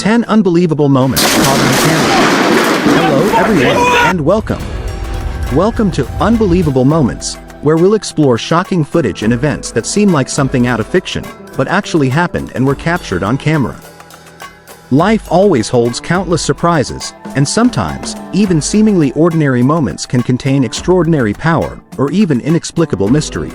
10 unbelievable moments caught on camera. Hello everyone, and welcome. Welcome to Unbelievable Moments, where we'll explore shocking footage and events that seem like something out of fiction, but actually happened and were captured on camera. Life always holds countless surprises, and sometimes, even seemingly ordinary moments can contain extraordinary power, or even inexplicable mystery.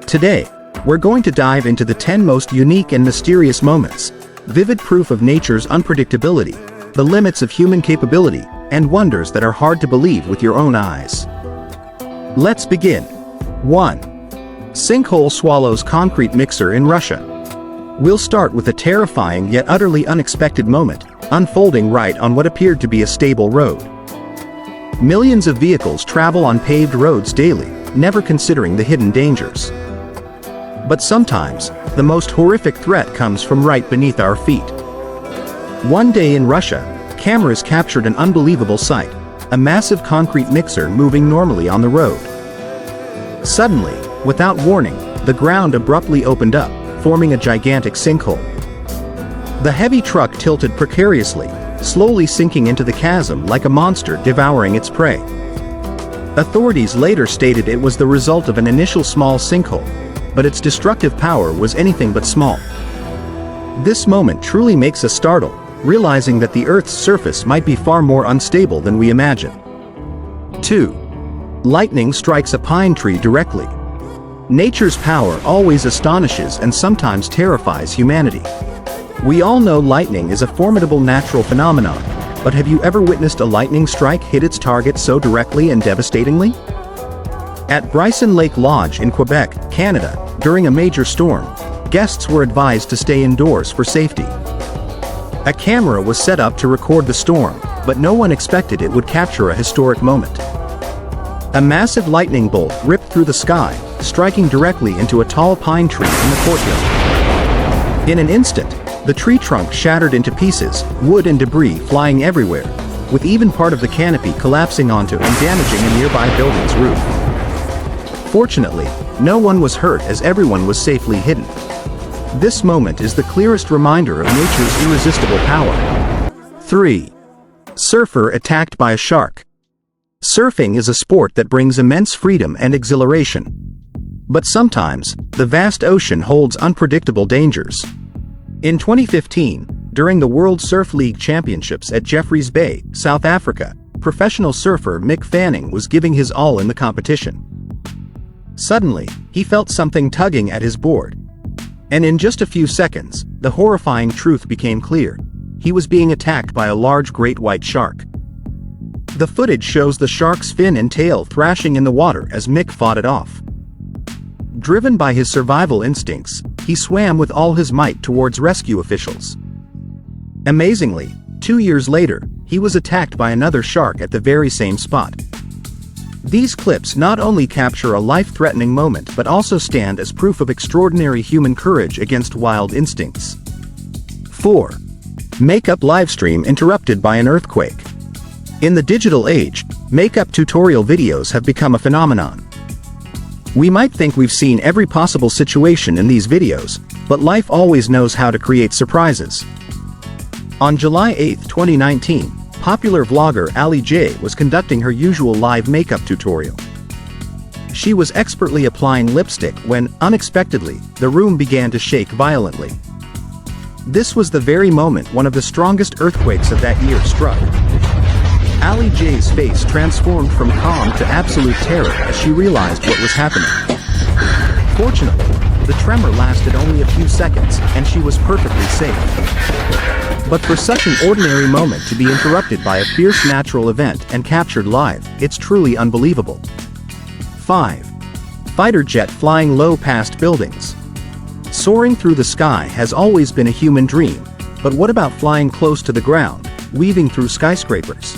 Today, we're going to dive into the 10 most unique and mysterious moments, vivid proof of nature's unpredictability, the limits of human capability, and wonders that are hard to believe with your own eyes. Let's begin. 1. Sinkhole swallows concrete mixer in Russia. We'll start with a terrifying yet utterly unexpected moment, unfolding right on what appeared to be a stable road. Millions of vehicles travel on paved roads daily, never considering the hidden dangers. But sometimes, the most horrific threat comes from right beneath our feet. One day in Russia, cameras captured an unbelievable sight, a massive concrete mixer moving normally on the road. Suddenly, without warning, the ground abruptly opened up, forming a gigantic sinkhole. The heavy truck tilted precariously, slowly sinking into the chasm like a monster devouring its prey. Authorities later stated it was the result of an initial small sinkhole, but its destructive power was anything but small. This moment truly makes us startle, realizing that the Earth's surface might be far more unstable than we imagine. 2. Lightning strikes a pine tree directly. Nature's power always astonishes and sometimes terrifies humanity. We all know lightning is a formidable natural phenomenon, but have you ever witnessed a lightning strike hit its target so directly and devastatingly? At Bryson Lake Lodge in Quebec, Canada, during a major storm, guests were advised to stay indoors for safety. A camera was set up to record the storm, but no one expected it would capture a historic moment. A massive lightning bolt ripped through the sky, striking directly into a tall pine tree in the courtyard. In an instant, the tree trunk shattered into pieces, wood and debris flying everywhere, with even part of the canopy collapsing onto and damaging a nearby building's roof. Fortunately, no one was hurt as everyone was safely hidden. This moment is the clearest reminder of nature's irresistible power. 3. Surfer attacked by a shark. Surfing is a sport that brings immense freedom and exhilaration. But sometimes, the vast ocean holds unpredictable dangers. In 2015, during the World Surf League Championships at Jeffreys Bay, South Africa, professional surfer Mick Fanning was giving his all in the competition. Suddenly, he felt something tugging at his board. And in just a few seconds, the horrifying truth became clear. He was being attacked by a large great white shark. The footage shows the shark's fin and tail thrashing in the water as Mick fought it off. Driven by his survival instincts, he swam with all his might towards rescue officials. Amazingly, 2 years later, he was attacked by another shark at the very same spot. These clips not only capture a life-threatening moment but also stand as proof of extraordinary human courage against wild instincts. 4. Makeup livestream interrupted by an earthquake. In the digital age, makeup tutorial videos have become a phenomenon. We might think we've seen every possible situation in these videos, but life always knows how to create surprises. On July 8, 2019, popular vlogger Ali J was conducting her usual live makeup tutorial. She was expertly applying lipstick when, unexpectedly, the room began to shake violently. This was the very moment one of the strongest earthquakes of that year struck. Ali J's face transformed from calm to absolute terror as she realized what was happening. Fortunately, the tremor lasted only a few seconds, and she was perfectly safe. But for such an ordinary moment to be interrupted by a fierce natural event and captured live, it's truly unbelievable. 5. Fighter jet flying low past buildings. Soaring through the sky has always been a human dream, but what about flying close to the ground, weaving through skyscrapers?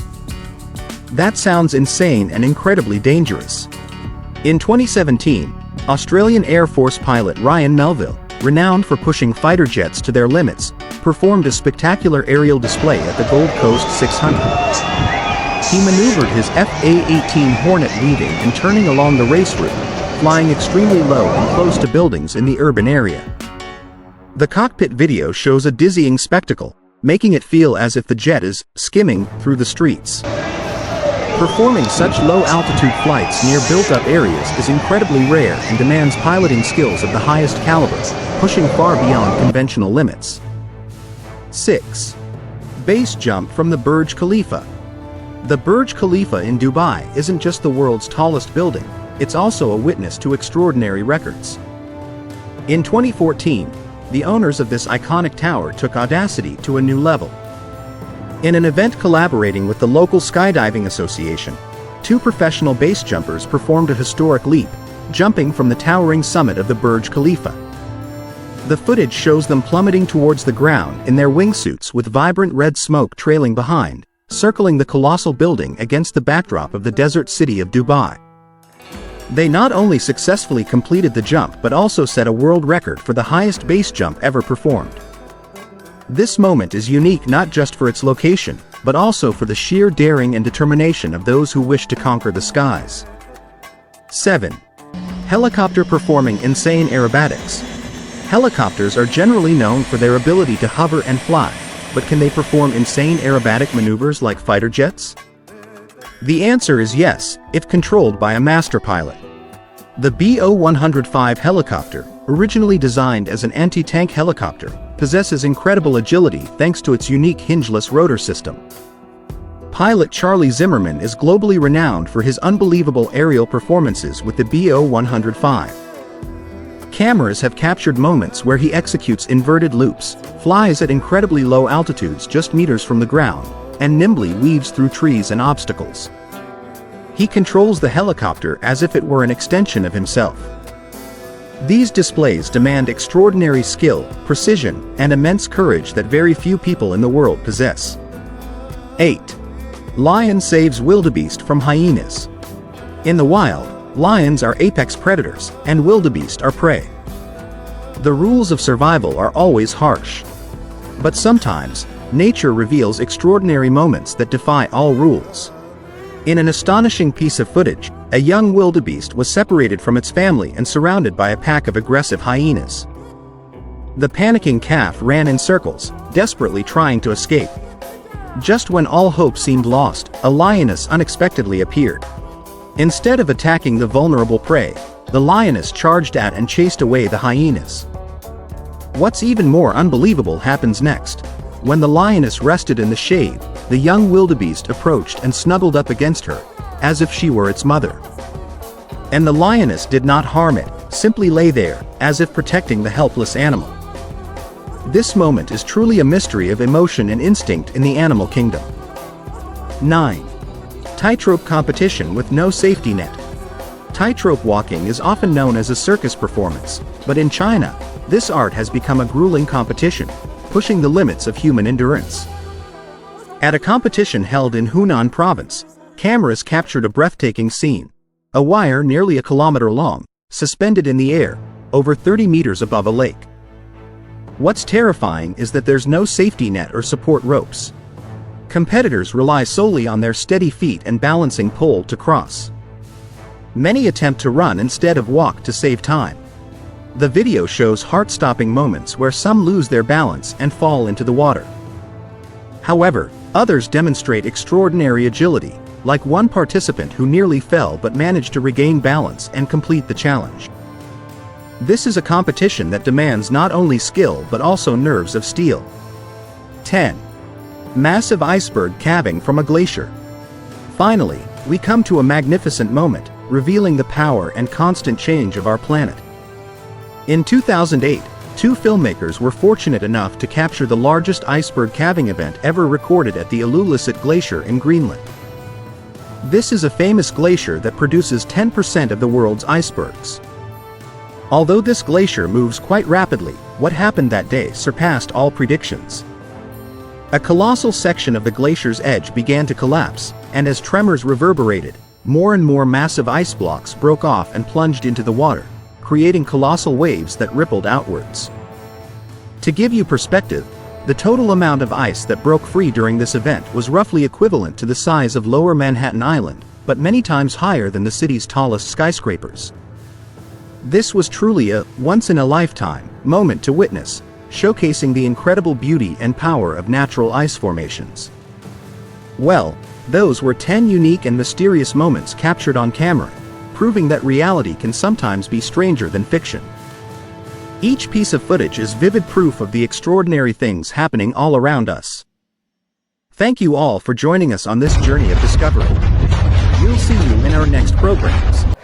That sounds insane and incredibly dangerous. In 2017, Australian Air Force pilot Ryan Melville, renowned for pushing fighter jets to their limits, performed a spectacular aerial display at the Gold Coast 600. He maneuvered his FA-18 Hornet weaving and turning along the race route, flying extremely low and close to buildings in the urban area. The cockpit video shows a dizzying spectacle, making it feel as if the jet is skimming through the streets. Performing such low-altitude flights near built-up areas is incredibly rare and demands piloting skills of the highest caliber, pushing far beyond conventional limits. 6. Base jump from the Burj Khalifa. The Burj Khalifa in Dubai isn't just the world's tallest building, it's also a witness to extraordinary records. In 2014, the owners of this iconic tower took audacity to a new level. In an event collaborating with the local skydiving association, 2 professional base jumpers performed a historic leap, jumping from the towering summit of the Burj Khalifa. The footage shows them plummeting towards the ground in their wingsuits with vibrant red smoke trailing behind, circling the colossal building against the backdrop of the desert city of Dubai. They not only successfully completed the jump but also set a world record for the highest base jump ever performed. This moment is unique not just for its location, but also for the sheer daring and determination of those who wish to conquer the skies. 7. Helicopter performing insane aerobatics. Helicopters are generally known for their ability to hover and fly, but can they perform insane aerobatic maneuvers like fighter jets? The answer is yes, if controlled by a master pilot. The BO-105 helicopter, originally designed as an anti-tank helicopter, possesses incredible agility thanks to its unique hingeless rotor system. Pilot Charlie Zimmerman is globally renowned for his unbelievable aerial performances with the BO-105. Cameras have captured moments where he executes inverted loops, flies at incredibly low altitudes just meters from the ground, and nimbly weaves through trees and obstacles. He controls the helicopter as if it were an extension of himself. These displays demand extraordinary skill, precision, and immense courage that very few people in the world possess. 8. Lion saves wildebeest from hyenas. In the wild, lions are apex predators, and wildebeest are prey. The rules of survival are always harsh. But sometimes, nature reveals extraordinary moments that defy all rules. In an astonishing piece of footage, a young wildebeest was separated from its family and surrounded by a pack of aggressive hyenas. The panicking calf ran in circles, desperately trying to escape. Just when all hope seemed lost, a lioness unexpectedly appeared. Instead of attacking the vulnerable prey, the lioness charged at and chased away the hyenas. What's even more unbelievable happens next. When the lioness rested in the shade, the young wildebeest approached and snuggled up against her, as if she were its mother. And the lioness did not harm it, simply lay there, as if protecting the helpless animal. This moment is truly a mystery of emotion and instinct in the animal kingdom. 9. Tightrope competition with no safety net. Tightrope walking is often known as a circus performance, but in China, this art has become a grueling competition, pushing the limits of human endurance. At a competition held in Hunan province, cameras captured a breathtaking scene. A wire nearly a kilometer long, suspended in the air, over 30 meters above a lake. What's terrifying is that there's no safety net or support ropes. Competitors rely solely on their steady feet and balancing pole to cross. Many attempt to run instead of walk to save time. The video shows heart-stopping moments where some lose their balance and fall into the water. However, others demonstrate extraordinary agility, like one participant who nearly fell but managed to regain balance and complete the challenge. This is a competition that demands not only skill but also nerves of steel. 10. Massive iceberg calving from a glacier. Finally, we come to a magnificent moment, revealing the power and constant change of our planet. In 2008, 2 filmmakers were fortunate enough to capture the largest iceberg calving event ever recorded at the Ilulissat Glacier in Greenland. This is a famous glacier that produces 10% of the world's icebergs. Although this glacier moves quite rapidly, what happened that day surpassed all predictions. A colossal section of the glacier's edge began to collapse, and as tremors reverberated, more and more massive ice blocks broke off and plunged into the water, creating colossal waves that rippled outwards. To give you perspective, the total amount of ice that broke free during this event was roughly equivalent to the size of Lower Manhattan Island, but many times higher than the city's tallest skyscrapers. This was truly a once-in-a-lifetime moment to witness, showcasing the incredible beauty and power of natural ice formations. Well, those were 10 unique and mysterious moments captured on camera, proving that reality can sometimes be stranger than fiction. Each piece of footage is vivid proof of the extraordinary things happening all around us. Thank you all for joining us on this journey of discovery. We'll see you in our next programs.